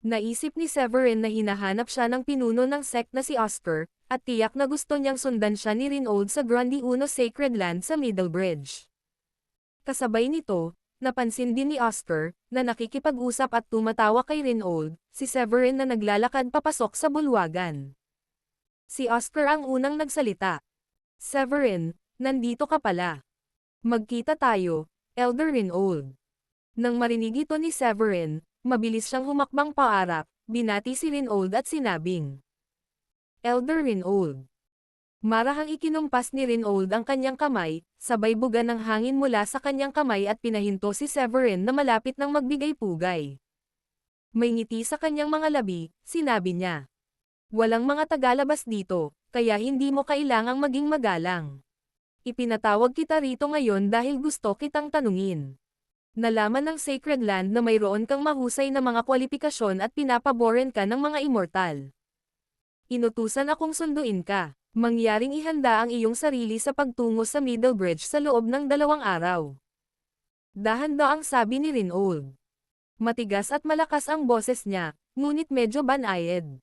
S1: Naisip ni Severin na hinahanap siya ng pinuno ng sect na si Oscar, at tiyak na gusto niyang sundan siya ni Rinold sa Grundy I Sacred Land sa Middlebridge. Kasabay nito, napansin din ni Oscar, na nakikipag-usap at tumatawa kay Rinold, si Severin na naglalakad papasok sa bulwagan. Si Oscar ang unang nagsalita. "Severin, nandito ka pala. Magkita tayo, Elder Rinold." Nang marinig ito ni Severin, mabilis siyang humakbang paarap, binati si Rinold at sinabing, "Elder Rinold." Marahang ikinumpas ni Rinold ang kanyang kamay, sabay buga ng hangin mula sa kanyang kamay at pinahinto si Severin na malapit ng magbigay pugay. May ngiti sa kanyang mga labi, sinabi niya, "Walang mga tagalabas dito, kaya hindi mo kailangang maging magalang. Ipinatawag kita rito ngayon dahil gusto kitang tanungin. Nalaman ng Sacred Land na mayroon kang mahusay na mga kwalifikasyon at pinapaboren ka ng mga immortal. Inutusan akong sunduin ka. Mangyaring ihanda ang iyong sarili sa pagtungo sa Middlebridge sa loob ng 2 araw." Dahan-daang sabi ni Rinold. Matigas at malakas ang boses niya, ngunit medyo banayad.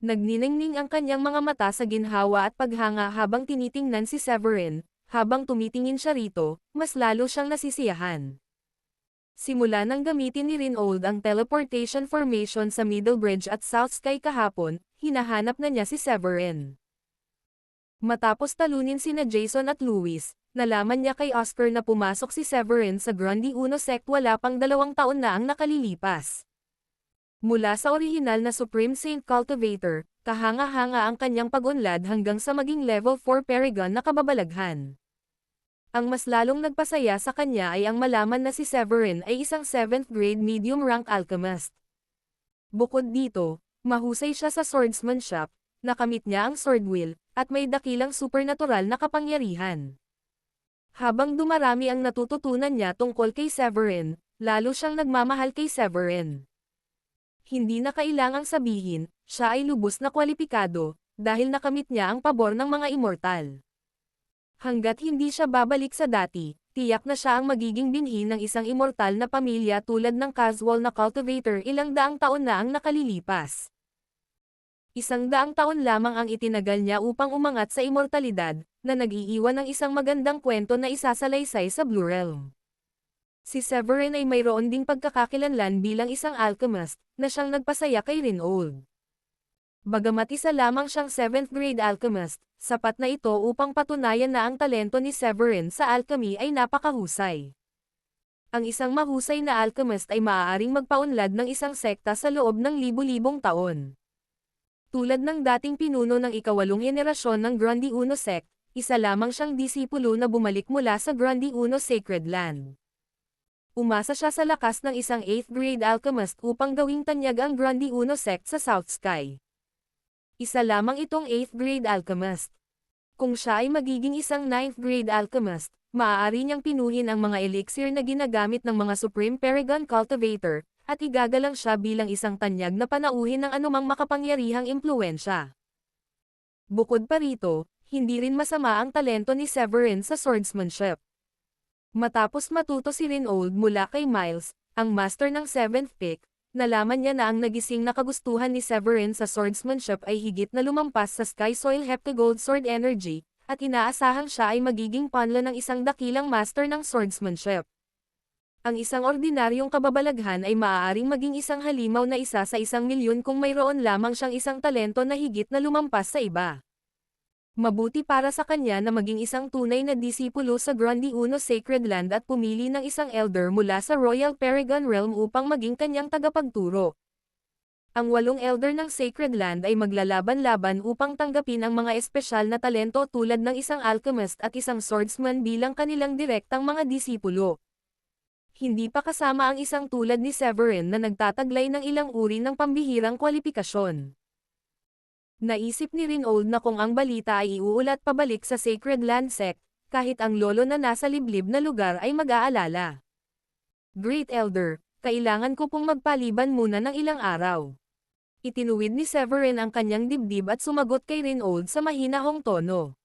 S1: Nagniningning ang kanyang mga mata sa ginhawa at paghanga habang tinitingnan si Severin, habang tumitingin siya rito, mas lalo siyang nasisiyahan. Simula nang gamitin ni Rinold ang teleportation formation sa Middlebridge at South Sky kahapon, hinahanap na niya si Severin. Matapos talunin sina Jason at Louis, nalaman niya kay Oscar na pumasok si Severin sa Grundy I sect wala pang 2 taon na ang nakalilipas. Mula sa orihinal na Supreme Saint Cultivator, kahanga-hanga ang kanyang pag-unlad hanggang sa maging level 4 Paragon na kababalaghan. Ang mas lalong nagpasaya sa kanya ay ang malaman na si Severin ay isang 7th grade medium rank alchemist. Bukod dito, mahusay siya sa swordsmanship, nakamit niya ang sword wheel, at may dakilang supernatural na kapangyarihan. Habang dumarami ang natututunan niya tungkol kay Severin, lalo siyang nagmamahal kay Severin. Hindi na kailangang sabihin, siya ay lubos na kwalipikado, dahil nakamit niya ang pabor ng mga immortal. Hanggat hindi siya babalik sa dati, tiyak na siya ang magiging binhi ng isang immortal na pamilya tulad ng casual na cultivator. 100 taon na ang nakalilipas. 100 taon lamang ang itinagal niya upang umangat sa immortalidad, na nag-iiwan ng isang magandang kwento na isasalaysay sa Blue Realm. Si Severin ay mayroon ding pagkakakilanlan bilang isang alchemist, na siyang nagpasaya kay Rinold. Bagamat isa lamang siyang 7th grade alchemist, sapat na ito upang patunayan na ang talento ni Severin sa alchemy ay napakahusay. Ang isang mahusay na alchemist ay maaaring magpaunlad ng isang sekta sa loob ng libu-libong taon. Tulad ng dating pinuno ng ika-8 henerasyon ng Grundy I sect, isa lamang siyang disipulo na bumalik mula sa Grundy I Sacred Land. Umasa siya sa lakas ng isang 8th grade alchemist upang gawing tanyag ang Grundy I sect sa South Sky. Isa lamang itong 8th grade alchemist. Kung siya ay magiging isang 9th grade alchemist, maaari niyang pinuhin ang mga elixir na ginagamit ng mga Supreme Paragon Cultivator, at igagalang siya bilang isang tanyag na panauhin ng anumang makapangyarihang impluwensya. Bukod pa rito, hindi rin masama ang talento ni Severin sa swordsmanship. Matapos matuto si Rinold mula kay Miles, ang master ng 7th pick, nalaman niya na ang nagising na kagustuhan ni Severin sa swordsmanship ay higit na lumampas sa Sky Soil Heptagold Sword Energy, at inaasahang siya ay magiging panlo ng isang dakilang master ng swordsmanship. Ang isang ordinaryong kababalaghan ay maaaring maging isang halimaw na isa sa 1,000,000 kung mayroon lamang siyang isang talento na higit na lumampas sa iba. Mabuti para sa kanya na maging isang tunay na disipulo sa Grundy Uno Sacred Land at pumili ng isang elder mula sa Royal Paragon Realm upang maging kanyang tagapagturo. Ang 8 elder ng Sacred Land ay maglalaban-laban upang tanggapin ang mga espesyal na talento tulad ng isang alchemist at isang swordsman bilang kanilang direktang mga disipulo. Hindi pa kasama ang isang tulad ni Severin na nagtataglay ng ilang uri ng pambihirang kwalifikasyon. Naisip ni Rinold na kung ang balita ay iuulat pabalik sa Sacred Land Sect, kahit ang lolo na nasa liblib na lugar ay mag-aalala. Great Elder, kailangan ko pong magpaliban muna ng ilang araw. Itinuwid ni Severin ang kanyang dibdib at sumagot kay Rinold sa mahinahong tono.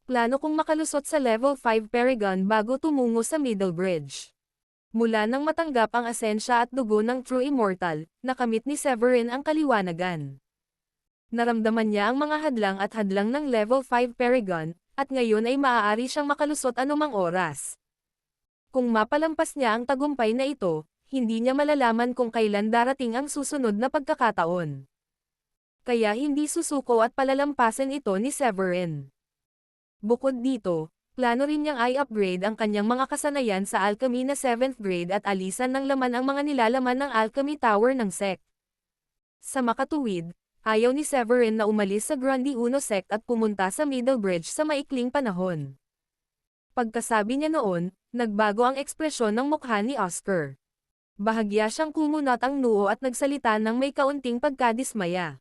S1: Plano kong makalusot sa Level 5 Paragon bago tumungo sa Middle Bridge. Mula nang matanggap ang asensya at dugo ng True Immortal, nakamit ni Severin ang kaliwanagan. Naramdaman niya ang mga hadlang at hadlang ng Level 5 Paragon, at ngayon ay maaari siyang makalusot anumang oras. Kung mapalampas niya ang tagumpay na ito, hindi niya malalaman kung kailan darating ang susunod na pagkakataon. Kaya hindi susuko at palalampasin ito ni Severin. Bukod dito, plano rin niyang i-upgrade ang kanyang mga kasanayan sa alchemy na 7th grade at alisan ng laman ang mga nilalaman ng alchemy tower ng sect. Sa makatuwid, ayaw ni Severin na umalis sa Grundy Uno Sect at pumunta sa Middle Bridge sa maikling panahon. Pagkasabi niya noon, nagbago ang ekspresyon ng mukha ni Oscar. Bahagya siyang kumunot ang noo at nagsalita ng may kaunting pagkadismaya.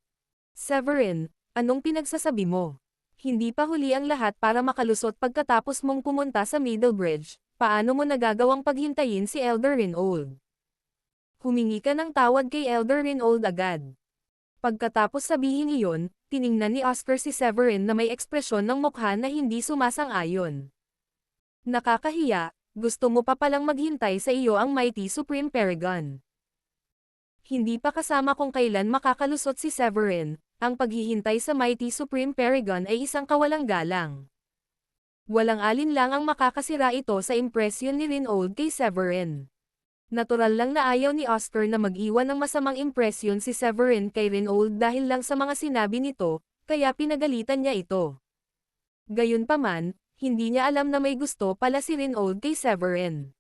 S1: Severin, anong pinagsasabi mo? Hindi pa huli ang lahat para makalusot pagkatapos mong pumunta sa Middle Bridge, paano mo nagagawang paghintayin si Elder Rinold? Humingi ka ng tawad kay Elder Rinold agad. Pagkatapos sabihin iyon, tiningnan ni Oscar si Severin na may ekspresyon ng mukha na hindi sumasang-ayon. Nakakahiya, gusto mo pa palang maghintay sa iyo ang Mighty Supreme Paragon. Hindi pa kasama kung kailan makakalusot si Severin, ang paghihintay sa Mighty Supreme Paragon ay isang kawalang galang. Walang alinlang ang makakasira ito sa impresyon ni Rinold kay Severin. Natural lang na ayaw ni Oscar na mag-iwan ng masamang impresyon si Severin kay Rinold dahil lang sa mga sinabi nito, kaya pinagalitan niya ito. Gayunpaman, hindi niya alam na may gusto pala si Rinold kay Severin.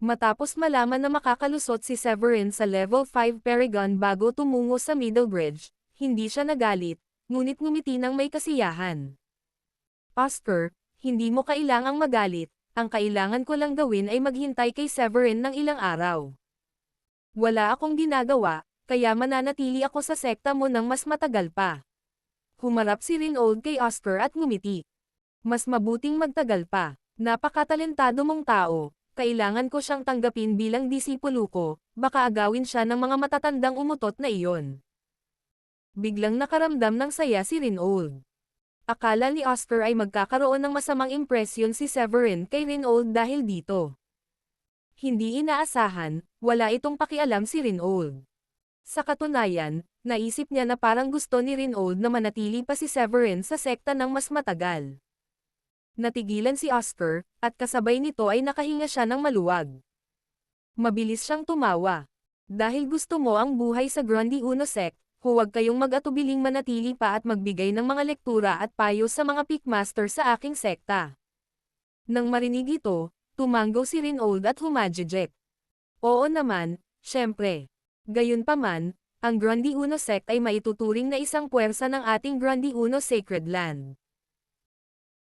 S1: Matapos malaman na makakalusot si Severin sa Level 5 Paragon bago tumungo sa Middle Bridge, hindi siya nagalit, ngunit ngumiti ng may kasiyahan. Oscar, hindi mo kailangang magalit, ang kailangan ko lang gawin ay maghintay kay Severin ng ilang araw. Wala akong ginagawa, kaya mananatili ako sa sekta mo ng mas matagal pa. Humarap si Rinold kay Oscar at ngumiti. Mas mabuting magtagal pa, napakatalentado mong tao, kailangan ko siyang tanggapin bilang disipulo ko, baka agawin siya ng mga matatandang umutot na iyon. Biglang nakaramdam ng saya si Rinold. Akala ni Oscar ay magkakaroon ng masamang impresyon si Severin kay Rinold dahil dito. Hindi inaasahan, wala itong pakialam si Rinold. Sa katunayan, naisip niya na parang gusto ni Rinold na manatili pa si Severin sa sekta ng mas matagal. Natigilan si Oscar, at kasabay nito ay nakahinga siya ng maluwag. Mabilis siyang tumawa. Dahil gusto mo ang buhay sa Grundy Uno Sect, huwag kayong mag-atubiling manatili pa at magbigay ng mga lektura at payo sa mga Pickmaster sa aking sekta. Nang marinig ito, tumanggo si Rinold at humajijek. Oo naman, syempre. Gayunpaman, ang Grundy Uno Sect ay maituturing na isang puwersa ng ating Grundy Uno Sacred Land.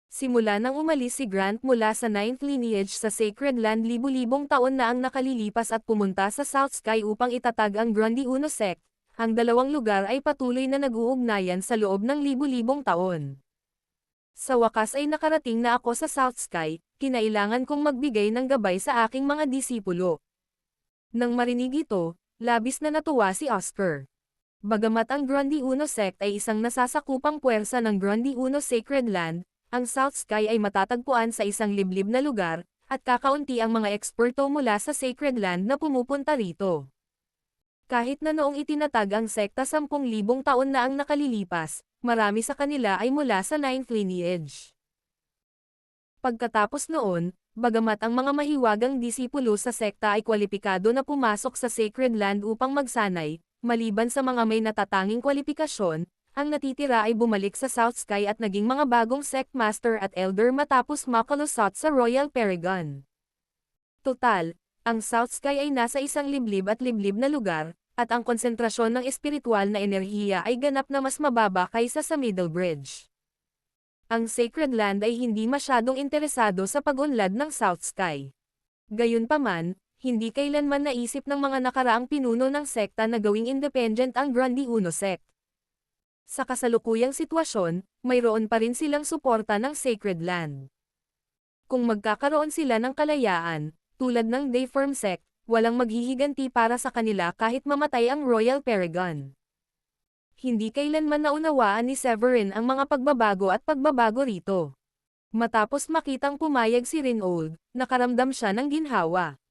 S1: Simula nang umalis si Grant mula sa 9th lineage sa Sacred Land, libu-libong taon na ang nakalilipas at pumunta sa South Sky upang itatag ang Grundy Uno Sect. Ang dalawang lugar ay patuloy na nag-uugnayan sa loob ng libu-libong taon. Sa wakas ay nakarating na ako sa South Sky, kinailangan kong magbigay ng gabay sa aking mga disipulo. Nang marinig ito, labis na natuwa si Oscar. Bagamat ang Grundy Uno Sect ay isang nasasakupang puwersa ng Grundy Uno Sacred Land, ang South Sky ay matatagpuan sa isang liblib na lugar, at kakaunti ang mga eksperto mula sa Sacred Land na pumupunta rito. Kahit na noong itinatag ang sekta 10,000 taon na ang nakalilipas, marami sa kanila ay mula sa 9th lineage. Pagkatapos noon, Bagamat ang mga mahiwagang disipulo sa sekta ay kwalipikado na pumasok sa Sacred Land upang magsanay, maliban sa mga may natatanging kwalipikasyon, ang natitira ay bumalik sa South Sky at naging mga bagong sect master at elder matapos makalusot sa Royal Paragon. Total, ang South Sky ay nasa isang liblib at liblib na lugar, at ang konsentrasyon ng espiritual na enerhiya ay ganap na mas mababa kaysa sa Middle Bridge. Ang Sacred Land ay hindi masyadong interesado sa pag-unlad ng South Sky. Gayunpaman, hindi kailanman naisip ng mga nakaraang pinuno ng sekta na gawing independent ang Grandi Uno sect. Sa kasalukuyang sitwasyon, mayroon pa rin silang suporta ng Sacred Land. Kung magkakaroon sila ng kalayaan, tulad ng Dayform sect, walang maghihiganti para sa kanila kahit mamatay ang Royal Paragon. Hindi kailanman naunawaan ni Severin ang mga pagbabago at pagbabago rito. Matapos makitang pumayag si Rinold, nakaramdam siya ng ginhawa.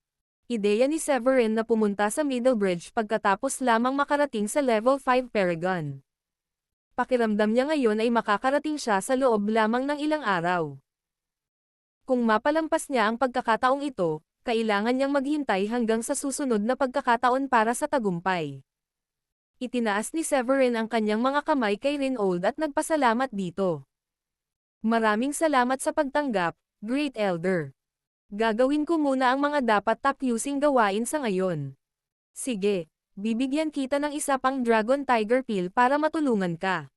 S1: Ideya ni Severin na pumunta sa Middle Bridge pagkatapos lamang makarating sa Level 5 Paragon. Pakiramdam niya ngayon ay makakarating siya sa loob lamang ng ilang araw. Kung mapalampas niya ang pagkakataong ito, kailangan niyang maghintay hanggang sa susunod na pagkakataon para sa tagumpay. Itinaas ni Severin ang kanyang mga kamay kay Rinold at nagpasalamat dito. Maraming salamat sa pagtanggap, Great Elder. Gagawin ko muna ang mga dapat tapusin gawain sa ngayon. Sige, bibigyan kita ng isa pang Dragon Tiger Pill para matulungan ka.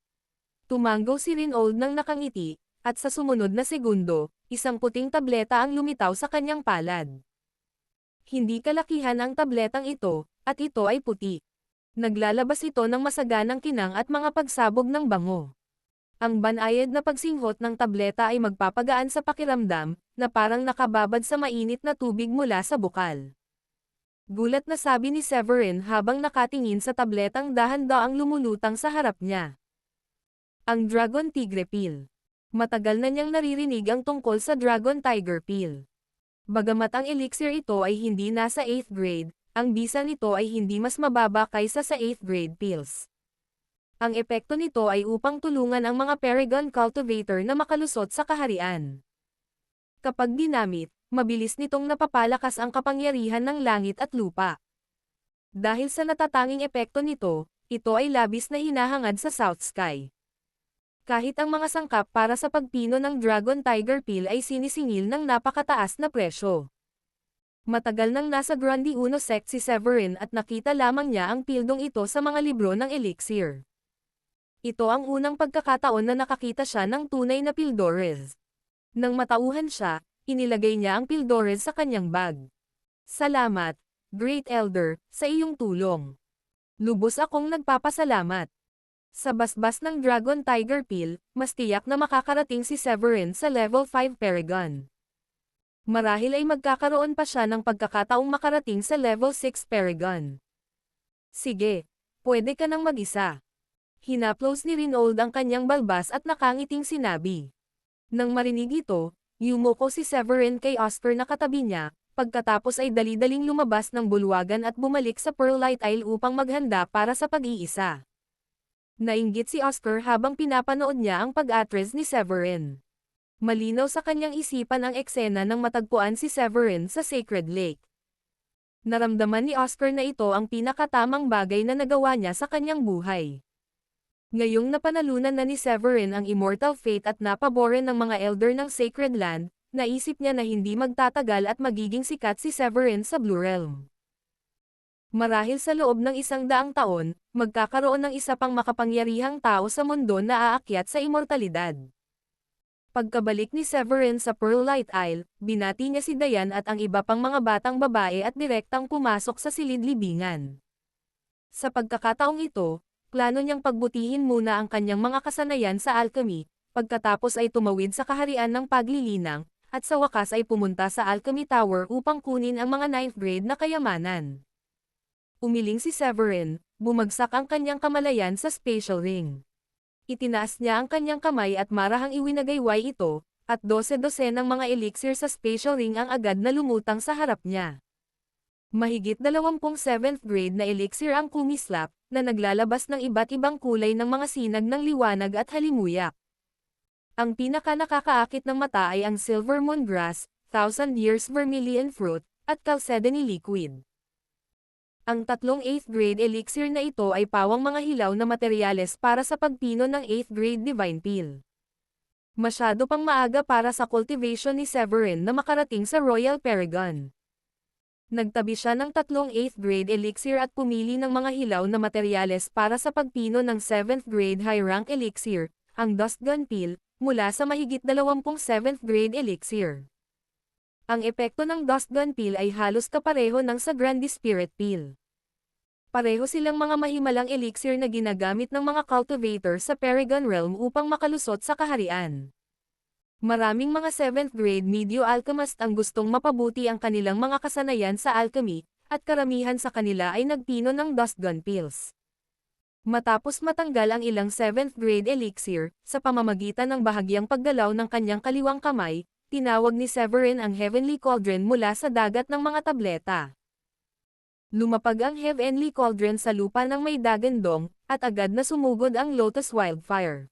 S1: Tumanggo si Rinold nang nakangiti, at sa sumunod na segundo, isang puting tableta ang lumitaw sa kanyang palad. Hindi kalakihan ang tabletang ito, at ito ay puti. Naglalabas ito ng masaganang kinang at mga pagsabog ng bango. Ang banayad na pagsinghot ng tableta ay magpapagaan sa pakiramdam, na parang nakababad sa mainit na tubig mula sa bukal. Gulat na sabi ni Severin habang nakatingin sa tabletang dahan-daang lumulutang sa harap niya. Ang Dragon Tigre Pill. Matagal na niyang naririnig ang tungkol sa Dragon Tiger Pill. Bagamat ang elixir ito ay hindi nasa 8th grade, ang bisa nito ay hindi mas mababa kaysa sa 8th grade pills. Ang epekto nito ay upang tulungan ang mga Paragon Cultivator na makalusot sa kaharian. Kapag ginamit, mabilis nitong napapalakas ang kapangyarihan ng langit at lupa. Dahil sa natatanging epekto nito, ito ay labis na hinahangad sa South Sky. Kahit ang mga sangkap para sa pagpino ng Dragon Tiger Pill ay sinisingil ng napakataas na presyo. Matagal nang nasa Grandi Uno sect si Severin at nakita lamang niya ang pildong ito sa mga libro ng elixir. Ito ang unang pagkakataon na nakakita siya ng tunay na Pildores. Nang matauhan siya, inilagay niya ang Pildores sa kanyang bag. Salamat, Great Elder, sa iyong tulong. Lubos akong nagpapasalamat. Sa basbas ng Dragon Tiger Pill, mas tiyak na makakarating si Severin sa Level 5 Paragon. Marahil ay magkakaroon pa siya ng pagkakataong makarating sa Level 6 Paragon. Sige, pwede ka nang mag-isa. Hinaplos ni Rinold ang kanyang balbas at nakangiting sinabi. Nang marinig ito, yumoko si Severin kay Oscar na katabi niya, pagkatapos ay dali-daling lumabas ng bulwagan at bumalik sa Pearlite Isle upang maghanda para sa pag-iisa. Nainggit si Oscar habang pinapanood niya ang pag-atres ni Severin. Malinaw sa kanyang isipan ang eksena ng matagpuan si Severin sa Sacred Lake. Naramdaman ni Oscar na ito ang pinakatamang bagay na nagawa niya sa kanyang buhay. Ngayong napanalunan na ni Severin ang Immortal Fate at napaboran ng mga elder ng Sacred Land, naisip niya na hindi magtatagal at magiging sikat si Severin sa Blue Realm. Marahil sa loob ng 100 taon, magkakaroon ng isa pang makapangyarihang tao sa mundo na aakyat sa immortalidad. Pagkabalik ni Severin sa Pearlite Isle, binati niya si Diane at ang iba pang mga batang babae at direktang pumasok sa silid-libingan. Sa pagkakataong ito, plano niyang pagbutihin muna ang kanyang mga kasanayan sa alchemy, pagkatapos ay tumawid sa kaharian ng paglilinang, at sa wakas ay pumunta sa Alchemy Tower upang kunin ang mga 9th grade na kayamanan. Umiling si Severin, bumagsak ang kanyang kamalayan sa spatial ring. Itinaas niya ang kanyang kamay at marahang iwinagayway ito, at 12 ng mga elixir sa spatial ring ang agad na lumutang sa harap niya. Mahigit 20 7th grade na elixir ang kumislap, na naglalabas ng iba't ibang kulay ng mga sinag ng liwanag at halimuyak. Ang pinaka nakakaakit ng mata ay ang Silver Moon Grass, Thousand Years Vermilion Fruit, at Chalcedony Liquid. Ang tatlong 8th grade elixir na ito ay pawang mga hilaw na materyales para sa pagpino ng 8th grade Divine Peel. Masyado pang maaga para sa cultivation ni Severin na makarating sa Royal Paragon. Nagtabi siya ng tatlong 8th grade elixir at pumili ng mga hilaw na materyales para sa pagpino ng 7th grade high rank elixir, ang Dust Gun Peel, mula sa mahigit 20 7th grade elixir. Ang epekto ng Dust Gun Peel ay halos kapareho ng sa Grande Spirit Peel. Pareho silang mga mahimalang elixir na ginagamit ng mga cultivator sa Paragon Realm upang makalusot sa kaharian. Maraming mga 7th grade medio alchemist ang gustong mapabuti ang kanilang mga kasanayan sa alchemy, at karamihan sa kanila ay nagpino ng Dust Gun Peels. Matapos matanggal ang ilang 7th grade elixir, sa pamamagitan ng bahagyang paggalaw ng kanyang kaliwang kamay, tinawag ni Severin ang Heavenly Cauldron mula sa dagat ng mga tableta. Lumapag ang Heavenly Cauldron sa lupa ng may dagandong, at agad na sumugod ang Lotus Wildfire.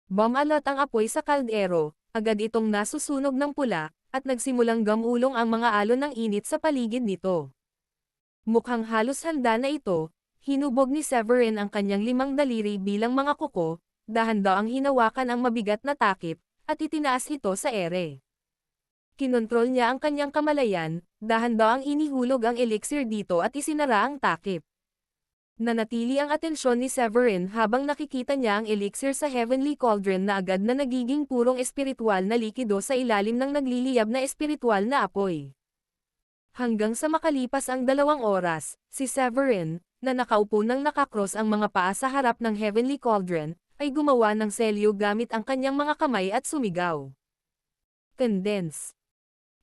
S1: Bumalot ang apoy sa kaldero, agad itong nasusunog ng pula, at nagsimulang gamulong ang mga alon ng init sa paligid nito. Mukhang halos handa na ito, hinubog ni Severin ang kanyang 5 daliri bilang mga kuko, dahan-daang hinawakan ang mabigat na takip, at itinaas ito sa ere. Kinontrol niya ang kanyang kamalayan, dahan-daang inihulog ang elixir dito at isinara ang takip. Nanatili ang atensyon ni Severin habang nakikita niya ang elixir sa Heavenly Cauldron na agad na nagiging purong espiritual na likido sa ilalim ng nagliliyab na espiritual na apoy. Hanggang sa makalipas ang 2 oras, si Severin, na nakaupo nang nakakross ang mga paa sa harap ng Heavenly Cauldron, ay gumawa ng selyo gamit ang kanyang mga kamay at sumigaw. Condense.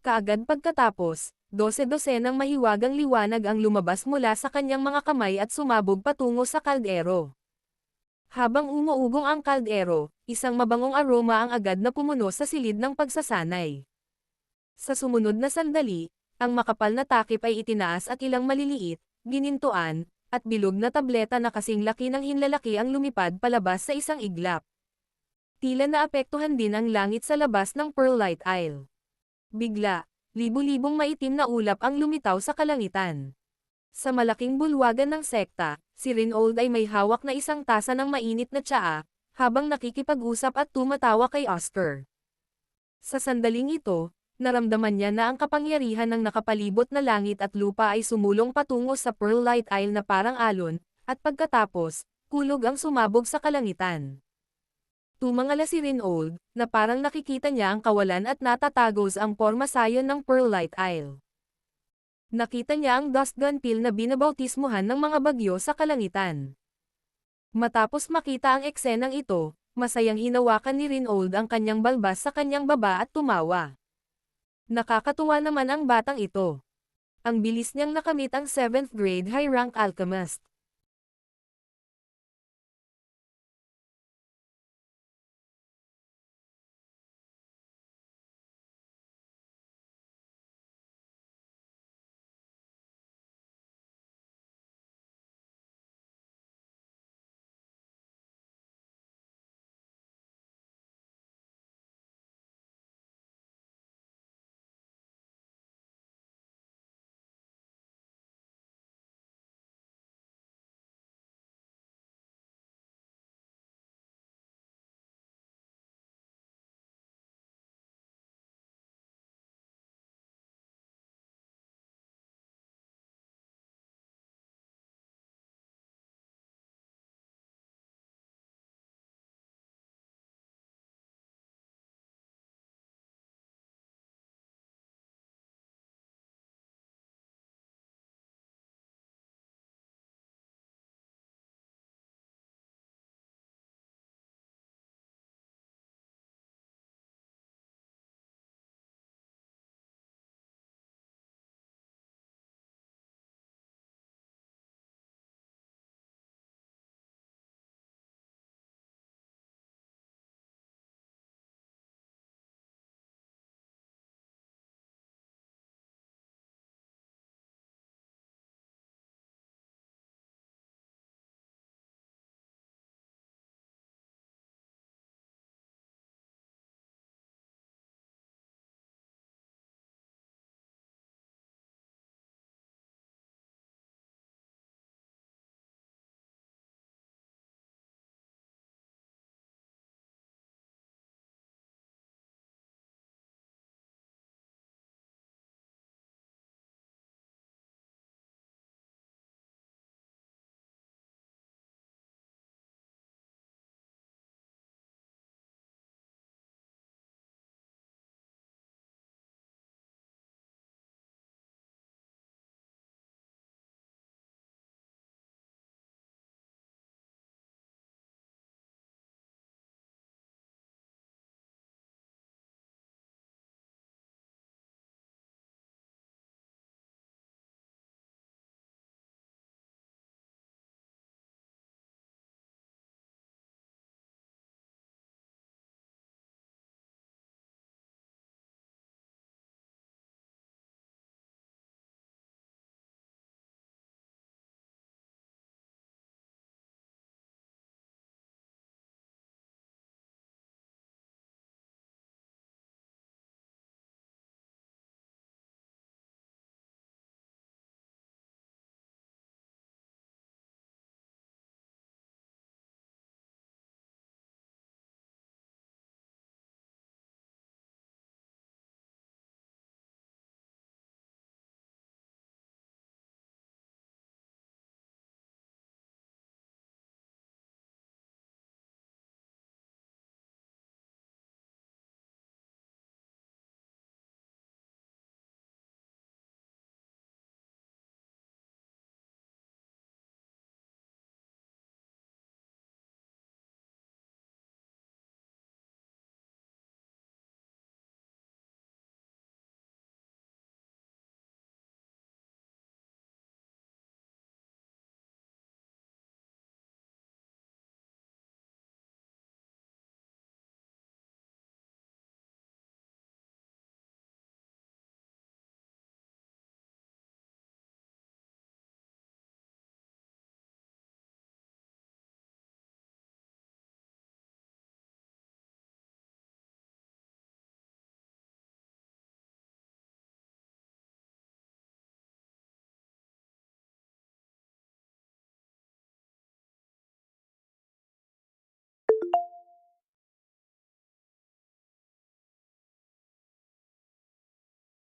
S1: Kaagad pagkatapos, 12 ng mahiwagang liwanag ang lumabas mula sa kanyang mga kamay at sumabog patungo sa kaldero. Habang umuugong ang kaldero, isang mabangong aroma ang agad na pumuno sa silid ng pagsasanay. Sa sumunod na sandali, ang makapal na takip ay itinaas at ilang maliliit, ginintuan, at bilog na tableta na kasing laki ng hinlalaki ang lumipad palabas sa isang iglap. Tila naapektuhan din ang langit sa labas ng Pearlite Isle. Bigla, libu-libong maitim na ulap ang lumitaw sa kalangitan. Sa malaking bulwagan ng sekta, si Rinold ay may hawak na isang tasa ng mainit na tsaa, habang nakikipag-usap at tumatawa kay Oscar. Sa sandaling ito, naramdaman niya na ang kapangyarihan ng nakapalibot na langit at lupa ay sumulong patungo sa Pearlite Isle na parang alon, at pagkatapos, kulog ang sumabog sa kalangitan. Tumangala si Rinold, na parang nakikita niya ang kawalan at natatagos ang porma sayon ng Pearlite Isle. Nakita niya ang Dust Gun Peel na binabautismuhan ng mga bagyo sa kalangitan. Matapos makita ang eksenang ito, masayang hinawakan ni Rinold ang kanyang balbas sa kanyang baba at tumawa. Nakakatuwa naman ang batang ito. Ang bilis niyang nakamit ang 7th grade high rank alchemist.